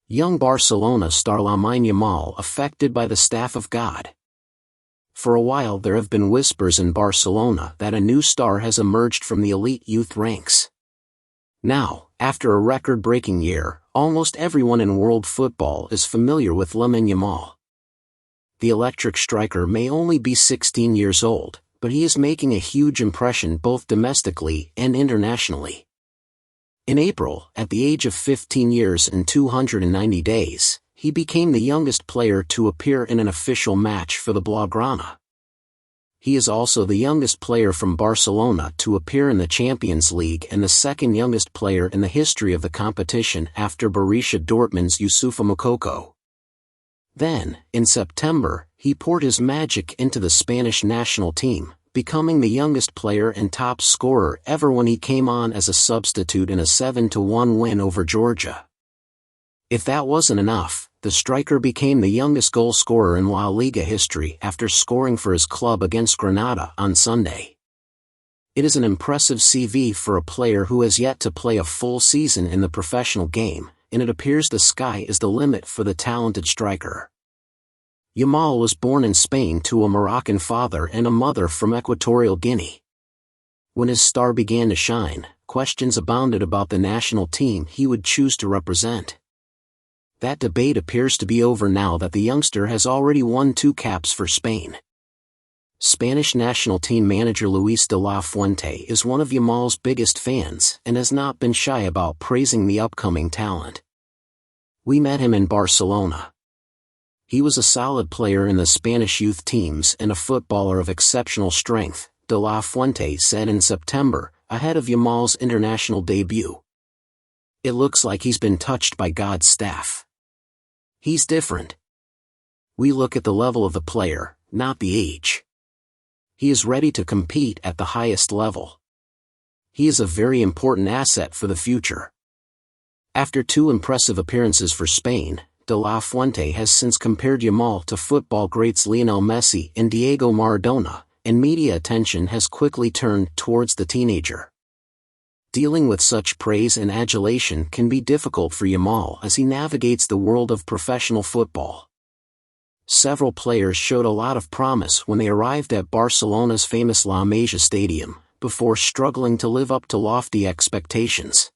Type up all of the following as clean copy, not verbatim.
Young Barcelona star Lamine Yamal affected by the staff of God. For a while there have been whispers in Barcelona that a new star has emerged from the elite youth ranks. Now, after a record-breaking year, almost everyone in world football is familiar with Lamine Yamal. The electric striker may only be 16 years old, but he is making a huge impression both domestically and internationally. In April, at the age of 15 years and 290 days, he became the youngest player to appear in an official match for the Blaugrana. He is also the youngest player from Barcelona to appear in the Champions League and the second youngest player in the history of the competition after Borussia Dortmund's Youssoufa Moukoko. Then, in September, he poured his magic into the Spanish national team, becoming the youngest player and top scorer ever when he came on as a substitute in a 7-1 win over Georgia. If that wasn't enough, the striker became the youngest goal scorer in La Liga history after scoring for his club against Granada on Sunday. It is an impressive CV for a player who has yet to play a full season in the professional game, and it appears the sky is the limit for the talented striker. Yamal was born in Spain to a Moroccan father and a mother from Equatorial Guinea. When his star began to shine, questions abounded about the national team he would choose to represent. That debate appears to be over now that the youngster has already won 2 caps for Spain. Spanish national team manager Luis de la Fuente is one of Yamal's biggest fans and has not been shy about praising the upcoming talent. "We met him in Barcelona. He was a solid player in the Spanish youth teams and a footballer of exceptional strength," de la Fuente said in September, ahead of Yamal's international debut. "It looks like he's been touched by God's staff. He's different. We look at the level of the player, not the age. He is ready to compete at the highest level. He is a very important asset for the future." After 2 impressive appearances for Spain, de la Fuente has since compared Yamal to football greats Lionel Messi and Diego Maradona, and media attention has quickly turned towards the teenager. Dealing with such praise and adulation can be difficult for Yamal as he navigates the world of professional football. Several players showed a lot of promise when they arrived at Barcelona's famous La Masia Stadium, before struggling to live up to lofty expectations.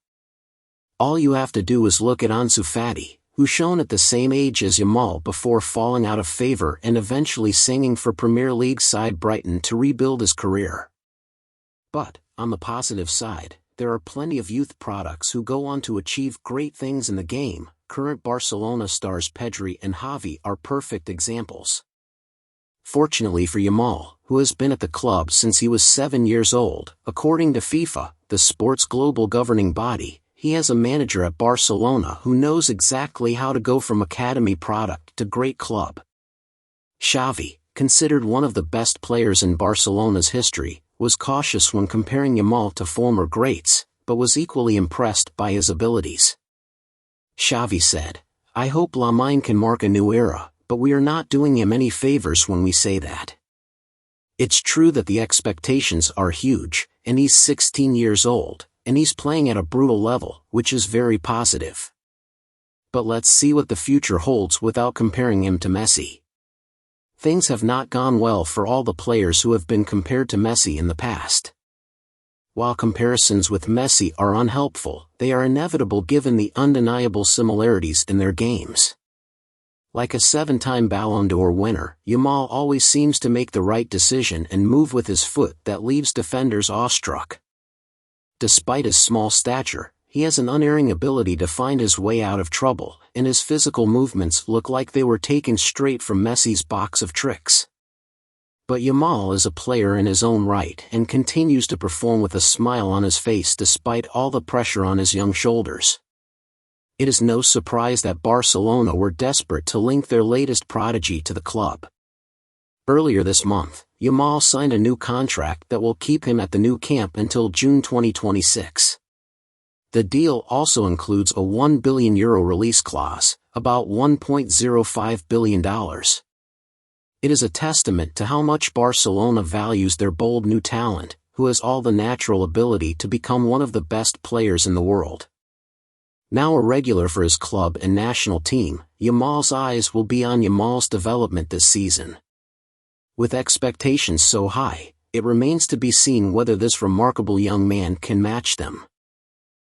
All you have to do is look at Ansu Fati, who shone at the same age as Yamal before falling out of favor and eventually singing for Premier League side Brighton to rebuild his career. But, on the positive side, there are plenty of youth products who go on to achieve great things in the game. Current Barcelona stars Pedri and Xavi are perfect examples. Fortunately for Yamal, who has been at the club since he was 7 years old, according to FIFA, the sport's global governing body, he has a manager at Barcelona who knows exactly how to go from academy product to great club. Xavi, considered one of the best players in Barcelona's history, was cautious when comparing Yamal to former greats, but was equally impressed by his abilities. Xavi said, "I hope Lamine can mark a new era, but we are not doing him any favors when we say that. It's true that the expectations are huge, and he's 16 years old, and he's playing at a brutal level, which is very positive. But let's see what the future holds without comparing him to Messi. Things have not gone well for all the players who have been compared to Messi in the past. While comparisons with Messi are unhelpful, they are inevitable given the undeniable similarities in their games. Like a 7-time Ballon d'Or winner, Yamal always seems to make the right decision and move with his foot that leaves defenders awestruck. Despite his small stature, he has an unerring ability to find his way out of trouble, and his physical movements look like they were taken straight from Messi's box of tricks. But Yamal is a player in his own right and continues to perform with a smile on his face despite all the pressure on his young shoulders. It is no surprise that Barcelona were desperate to link their latest prodigy to the club. Earlier this month, Yamal signed a new contract that will keep him at the new camp until June 2026. The deal also includes a €1 billion release clause, about $1.05 billion. It is a testament to how much Barcelona values their bold new talent, who has all the natural ability to become one of the best players in the world. Now a regular for his club and national team, Yamal's eyes will be on Yamal's development this season. With expectations so high, it remains to be seen whether this remarkable young man can match them.